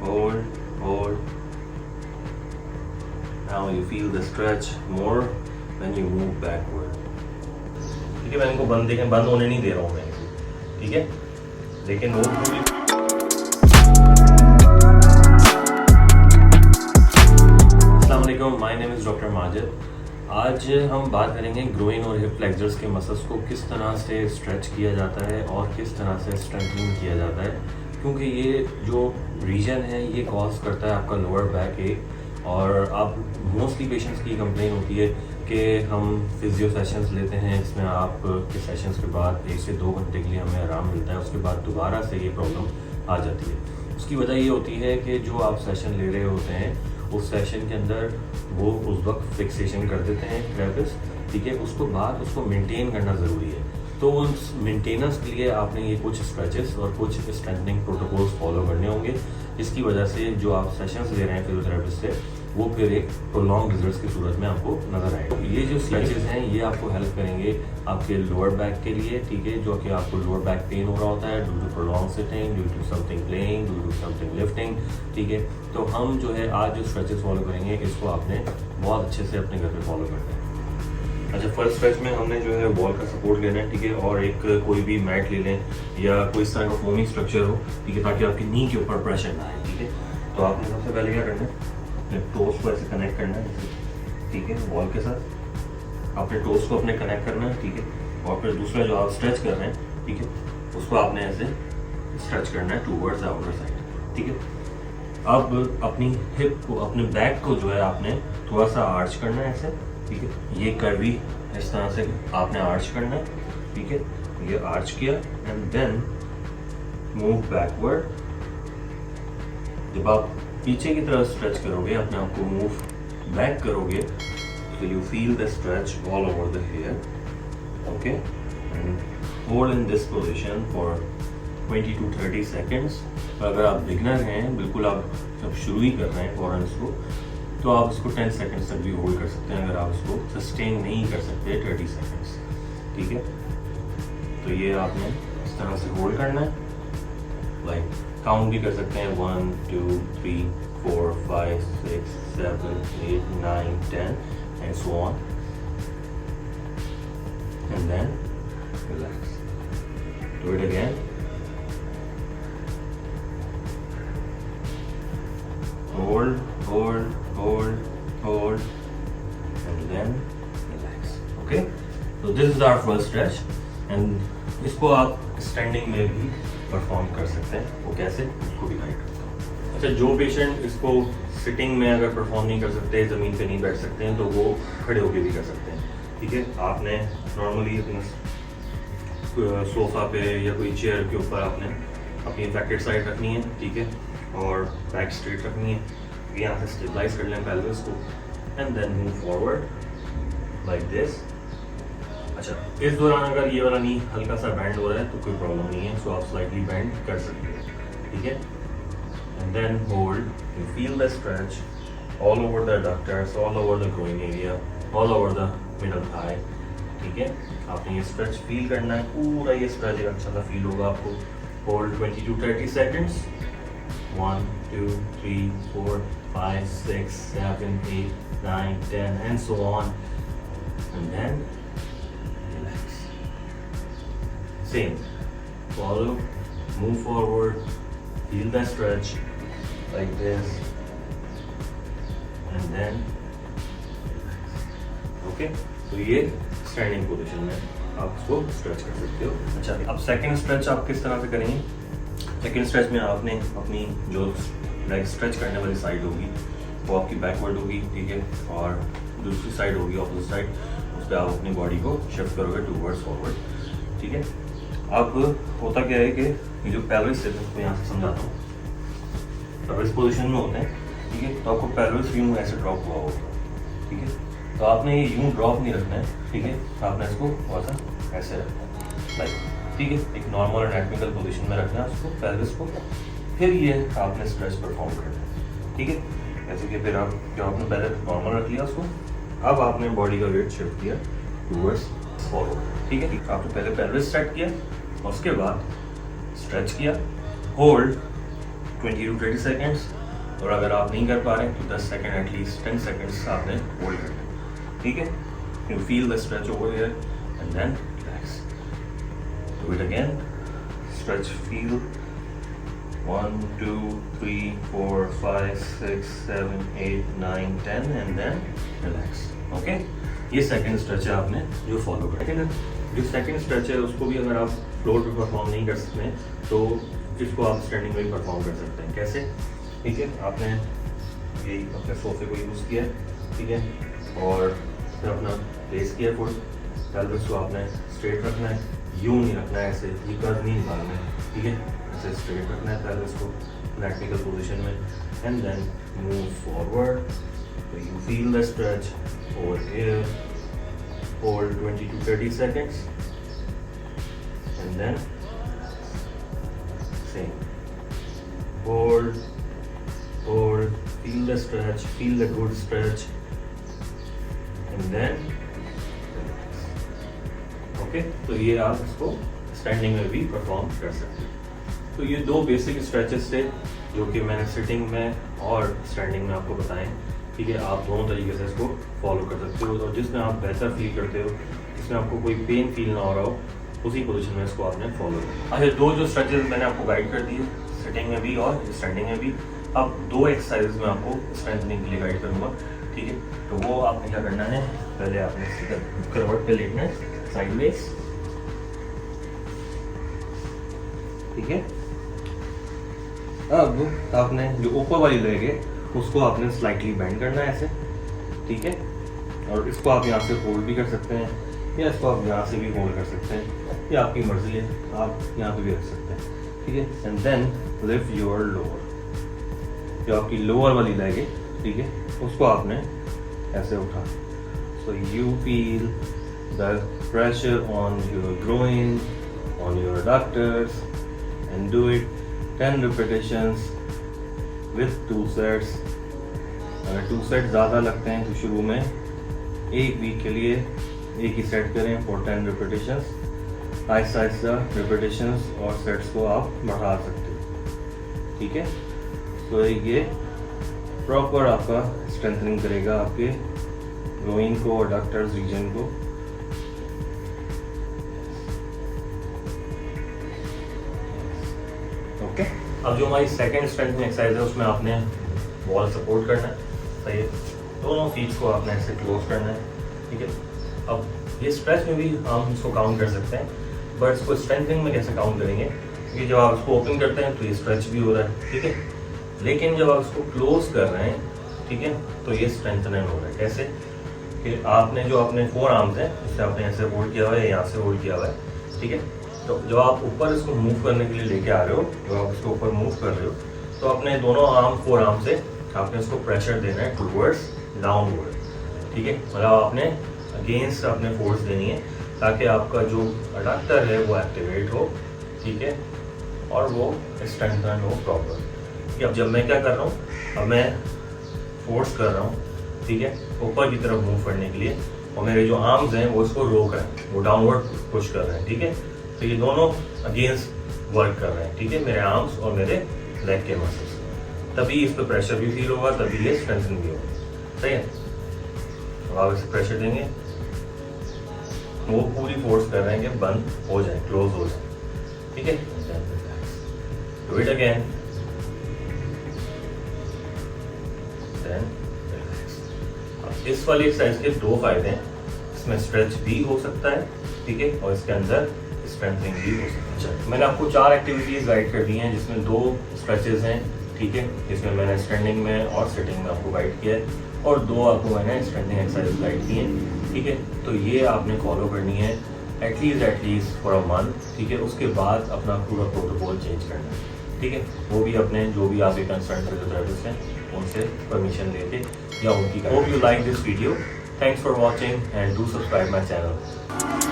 hold. Now you feel the stretch more when you move backward. ठीक है, मैं इनको बंद होने नहीं दे रहा हूँ मैं इनको, ठीक है, लेकिन वो अस्सलाम वालेकुम, my name is doctor Majid. आज हम बात करेंगे ग्रोइन और हिप फ्लेक्सर्स के मसल्स को किस तरह से स्ट्रेच किया जाता है और किस तरह से स्ट्रेंथनिंग किया जाता है, क्योंकि ये जो रीजन है ये कॉज करता है आपका लोअर बैक एक। और अब मोस्टली पेशेंट्स की कंप्लेन होती है कि हम फिजियो सेशंस लेते हैं, इसमें आप के सेशंस के बाद 1 से 2 घंटे के लिए हमें आराम मिलता है, उसके बाद दोबारा से ये प्रॉब्लम आ जाती है। उसकी वजह ये होती है कि जो आप सेशन ले रहे होते हैं उस सेशन के अंदर वो उस वक्त फिक्सेशन कर देते हैं थेरेपिस्ट, ठीक है, उसको बाद उसको मेंटेन करना ज़रूरी है। तो उस मेंटेनेंस के लिए आपने ये कुछ स्ट्रेचेस और कुछ स्ट्रेंथनिंग प्रोटोकॉल्स फॉलो करने होंगे। इसकी वजह से जो आप सेशंस ले रहे हैं फिजियोथेरेपिस्ट से वो फिर एक प्रोलॉन्ग रिजल्ट्स की सूरत में आपको नजर आएगी। ये जो स्ट्रेचेस हैं ये आपको हेल्प करेंगे आपके लोअर बैक के लिए, ठीक है, जो कि आपको लोअर बैक पेन हो रहा होता है due to prolong sitting, due to something playing, due to something lifting, ठीक है। तो हम जो है आज जो स्ट्रेचेस फॉलो करेंगे इसको आपने बहुत अच्छे से अपने घर पे फॉलो करना है। अच्छा, फर्स्ट स्ट्रेच में हमने जो है वॉल का सपोर्ट लेना है, ठीक है, और एक कोई भी मैट ले लें या कोई इस तरह का फोमी स्ट्रक्चर हो, ठीक है, ताकि आपकी नी के ऊपर प्रेशर ना आए, ठीक है। तो आपने सबसे पहले क्या करना है, अपने टोस को ऐसे कनेक्ट करना है, ठीक है, वॉल के साथ अपने टोस को अपने कनेक्ट करना है, ठीक है। और फिर दूसरा जो आप स्ट्रेच कर रहे हैं, ठीक है, उसको आपने ऐसे स्ट्रेच करना है टूवर्ड्स आउटर साइड, ठीक है। अब अपनी हिप को, अपने बैक को जो है आपने थोड़ा सा आर्च करना है ऐसे, ठीक है, ये कर्वी इस तरह से आपने आर्च करना है, ठीक है, ये आर्च किया एंड देन मूव बैकवर्ड। जब आप पीछे की तरफ स्ट्रेच करोगे, अपने आप को मूव बैक करोगे, तो you feel the stretch all over the here, okay, and hold in this position for 20 to 30 seconds. अगर आप बिगनर हैं, बिल्कुल आप जब शुरू ही कर रहे हैं फॉरन इसको, तो आप इसको 10 सेकेंड्स तक भी होल्ड कर सकते हैं। अगर आप इसको सस्टेन नहीं कर सकते 30 सेकेंड्स, ठीक है, तो ये आपने इस तरह से होल्ड करना है, लाइक काउंट भी कर सकते हैं 1 2 3 4 5 6 7 8 9 10 and so on, and then relax, do it again, hold and then relax, okay। so this is our first stretch and इसको आप स्टैंडिंग में भी परफॉर्म कर सकते हैं। वो कैसे, उसको भी गाइड करता हूँ। अच्छा, जो पेशेंट इसको सिटिंग में अगर परफॉर्म नहीं कर सकते, ज़मीन पे नहीं बैठ सकते हैं, तो वो खड़े होके भी कर सकते हैं, ठीक है। आपने नॉर्मली अपने सोफ़ा पे या कोई चेयर के ऊपर आपने अपनी बैकेट साइड रखनी है, ठीक है, और बैक स्ट्रेट रखनी है, यहाँ से स्टेबलाइज कर लें पेल्विस को and then move forward like this. अच्छा, इस दौरान अगर ये वाला नी हल्का सा बैंड हो रहा है तो कोई प्रॉब्लम नहीं है, सो आप स्लाइटली बैंड कर सकते हैं, ठीक है, and then hold, you feel the stretch all over the adductors, all over the groin area, all over the middle thigh, ठीक है। आपने ये स्ट्रेच फील करना है, पूरा ये स्ट्रेच एक अच्छा सा फील होगा आपको। Hold 20 to 30 seconds, 1 2 3 4 5 6 7 8 9 10 and so on, and then relax. Same, follow, move forward, feel the stretch like this and then relax, okay। तो ये स्टैंडिंग पोजीशन में आप इसको स्ट्रेच कर सकते हो। अच्छा, अब सेकंड स्ट्रेच आप किस तरह से करेंगे। सेकंड स्ट्रेच में आपने अपनी जो लेग स्ट्रेच करने वाली साइड होगी वो आपकी बैकवर्ड होगी, ठीक है, और दूसरी साइड होगी अपोजिट साइड, उस पर आप अपनी बॉडी को शिफ्ट करोगे टूवर्ड्स फॉरवर्ड, ठीक है। अब होता क्या है कि ये जो पेल्विस है उसको यहाँ से समझाता हूँ। अब इस पोजीशन में होते हैं, ठीक है, तो आपको पेल्विस यूँ ऐसे ड्रॉप हुआ होगा, ठीक है, तो आपने ये यूँ ड्रॉप नहीं रखना है, ठीक है, आपने इसको थोड़ा सा ऐसे रखना है, लाइक, ठीक है, एक नॉर्मल एनाटॉमिकल पोजीशन में रखना है उसको, पेल्विस को, फिर ये आपने स्ट्रेच परफॉर्म करना है, ठीक है। जैसे कि फिर आप जो आपने पहले नॉर्मल रख लिया उसको, अब आपने बॉडी का वेट शिफ्ट किया टूवर्ड्स फॉरवर्ड, ठीक है। आपने पहले पेल्विस सेट किया और उसके बाद स्ट्रेच किया, होल्ड 20 to 30 सेकेंड्स, और अगर आप नहीं कर पा रहे तो 10 सेकेंड एटलीस्ट 10 सेकेंड्स आपने होल्ड करना, ठीक है। You feel the stretch over here and then relax. Do it again, stretch, feel 1 2 3 4 5 6 7 8 9 10 and then relax. Okay, ये सेकंड स्ट्रेच है आपने जो फॉलो करना है। जो सेकंड स्ट्रेच है उसको भी अगर आप फ्लोर पे परफॉर्म नहीं कर सकते तो इसको आप स्टैंडिंग में भी परफॉर्म कर सकते हैं। कैसे? ठीक है, आपने यही अपने सोफे को यूज़ किया, ठीक है, और फिर अपना प्लेस किया फुट, पेल्विस को आपने स्ट्रेट रखना है, यूँ नहीं रखना है, ऐसे ये कर्व नहीं निकालना है, ठीक है, ऐसे स्ट्रेट रखना है पेल्विस को प्रैक्टिकल पोजीशन में, एंड देन मूव फॉरवर्ड। तो you feel the stretch over here, hold 20 to 30 seconds and then same, hold, feel the stretch, feel the good stretch and then relax. Okay, तो ये आप इसको standing में भी perform कर सकते हैं। तो ये दो बेसिक स्ट्रेचेस थे जो कि मैंने सिटिंग में और स्टैंडिंग में आपको बताएं, ठीक है। आप दोनों तरीके से इसको फॉलो कर सकते हो, और जिसमें आप बेहतर फील करते हो, जिसमें आपको कोई पेन फील ना हो रहा हो, उसी पोजीशन में इसको आपने फॉलो किया। अच्छा, दो जो स्ट्रेचेस मैंने आपको गाइड कर दिए सिटिंग में भी और स्टैंडिंग में भी, अब दो एक्सरसाइज में आपको स्ट्रेंथनिंग के लिए गाइड करूँगा, ठीक है। तो वो आपने क्या करना है, पहले आपने करवट पे लेटना है साइडवेज, ठीक है। अब आपने जो ऊपर वाली लेग है उसको आपने स्लाइटली बेंड करना है ऐसे, ठीक है, और इसको आप यहाँ से होल्ड भी कर सकते हैं या इसको आप यहाँ से भी होल्ड कर सकते हैं, या आपकी मर्जी है, आप यहाँ पे भी रख सकते हैं, ठीक है। And then lift your lower, जो आपकी लोअर वाली लेग है, ठीक है, उसको आपने ऐसे उठा। So you feel the pressure on your groin, on your adductors, and do it 10 repetitions with 2 sets। अगर 2 सेट ज़्यादा लगते हैं तो शुरू में एक वीक के लिए एक ही सेट करें for 10 repetitions। Aahista Aahista repetitions और सेट्स को आप बढ़ा सकते हो, ठीक है। तो ये प्रॉपर आपका स्ट्रेंथनिंग करेगा आपके ग्रोइन को और एडक्टर्स रीजन को। ओके, अब जो हमारी सेकंड स्ट्रेंथनिंग एक्सरसाइज है उसमें आपने वॉल सपोर्ट करना है, सही है, दोनों फीट्स को आपने ऐसे क्लोज करना है, ठीक है। अब ये स्ट्रेच में भी हम इसको काउंट कर सकते हैं, बट इसको स्ट्रेंथनिंग में कैसे काउंट करेंगे, क्योंकि जब आप इसको ओपन करते हैं तो ये स्ट्रेच भी हो रहा है, ठीक है, लेकिन जब आप इसको क्लोज कर रहे हैं, ठीक है, तो ये स्ट्रेंथनिंग हो रहा है। कैसे कि आपने जो अपने 4 आर्म्स हैं उससे आपने ऐसे होल्ड किया हुआ है, यहाँ से होल्ड किया हुआ है, ठीक है। तो जब आप ऊपर इसको मूव करने के लिए लेके आ रहे हो, जब आप इसको ऊपर मूव कर रहे हो, तो अपने दोनों आर्म 4 आर्म से आपने इसको प्रेशर देना है टूवर्ड्स डाउनवर्ड, ठीक है, मतलब आपने अगेंस्ट अपने फोर्स देनी है ताकि आपका जो अडक्टर है वो एक्टिवेट हो, ठीक है, और वो स्ट्रेंथन हो प्रॉपर। अब जब मैं क्या कर रहा हूँ, अब मैं फोर्स कर रहा हूँ, ठीक है, ऊपर की तरफ मूव करने के लिए, और मेरे जो आर्म्स हैं वो इसको रोक रहे हैं, वो डाउनवर्ड पुश कर रहे हैं, ठीक है। तो ये दोनों अगेंस्ट वर्क कर रहे हैं, ठीक है, मेरे आर्म्स और मेरे लेग के मसल्स, तभी इस पर प्रेशर भी फील होगा, तभी ये स्ट्रेंथन भी होगा, सही है। तो आप इसे प्रेशर देंगे, वो पूरी फोर्स कर रहे हैं कि बंद हो जाए, क्लोज हो जाए, ठीक है। Do it again, then relax. इस वाली एक्सरसाइज के 2 फायदे हैं, इसमें स्ट्रेच भी हो सकता है, ठीक है, और इसके अंदर स्ट्रेंथनिंग भी हो सकती है। मैंने आपको 4 एक्टिविटीज़ गाइड कर दी हैं, जिसमें 2 स्ट्रेचेस हैं, ठीक है, जिसमें मैंने स्टैंडिंग में और सिटिंग में आपको गाइड किया है, और 2 आपको मैंने स्ट्रेंथनिंग एक्सरसाइज गाइड की हैं, ठीक है। तो ये आपने फॉलो करनी है एटलीस्ट फॉर अ मंथ, ठीक है। उसके बाद अपना पूरा प्रोटोकॉल चेंज करना है, ठीक है। वो भी अपने जो भी आपके कंसर्न फिजियोथेरेपिस्ट हैं उनसे परमिशन लेके या उनकी। Hope you like this video, thanks for watching and do subscribe my channel.